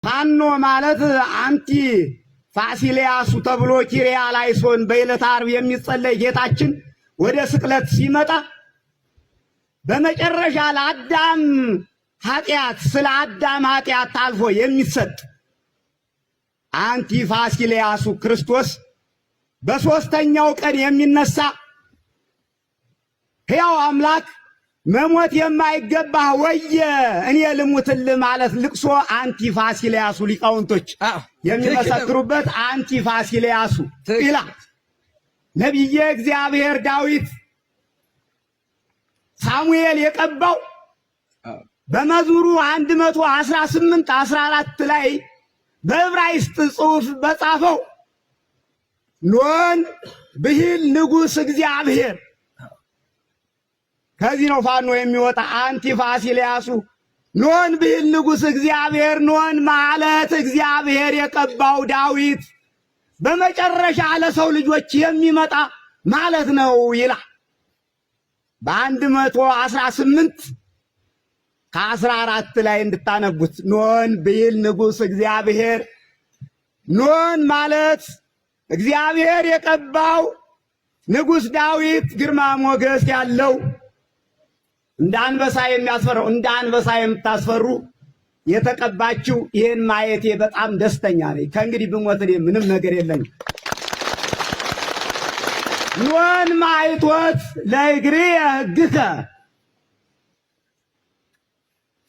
ፋኖ ማለት አንቲ ፋሲሊያሱ ተብሎ ኪሪያ ላይሶን በዕለተ ዓርብ የሚጸለይ ጌታችን ወደ ስቅለት ሲመጣ በመጨረሻ ለአዳም ኃጢአት ስለ አዳም ኃጢአት ታልፎ የሚሰጥ አንቲ ፋሲሊያሱ ክርስቶስ በሶስተኛው ቀን የሚነሳ ሕያው አምላክ መሞት የማይገባ ወየ እኔ ልሙትልህ ማለት ልቅሶ አንቲ ፋሲሊያሱ ሊቃውንቶች የሚመሰክሩበት አንቲ ፋሲሊያሱ ይላል። ነቢየ እግዚአብሔር ዳዊት ሳሙኤል የቀባው በመዝሙሩ 118:14 ላይ በዕብራይስጥ ጽሑፍ በጻፈው ኖን ብሂል ንጉሥ እግዚአብሔር ከዚህ ነው ፋኖ የሚወጣ አንቲ ፋሲሊያሱ ኖን ብሂል ንጉሥ እግዚአብሔር ኖን ማለት እግዚአብሔር የቀባው ዳዊት በመጨረሻ ለሰው ልጆች የሚመጣ ማለት ነው ይላል። በ118:14 ላይ እንድታነቡት ኖን ብሂል ንጉሥ እግዚአብሔር ኖን ማለት እግዚአብሔር የቀባው ንጉሥ ዳዊት ግርማ ሞገስ ያለው እንደ አንበሳ የሚያስፈራው እንደ አንበሳ የምታስፈሩ የተቀባችው ይህን ማየቴ በጣም ደስተኛ ነኝ። ከእንግዲህ ብሞት ምንም ነገር የለኝም። ኖን ማይቶት ለእግሬ ሕግከ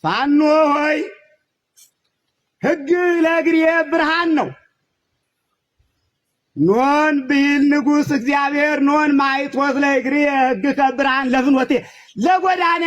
ፋኖ ሆይ ሕግ ለእግሬ ብርሃን ነው። ኖን ብሂል ንጉሥ እግዚአብሔር ኖን ማይቶት ለእግሬ ሕግከ ብርሃን ለፍኖቴ ለጎዳኔ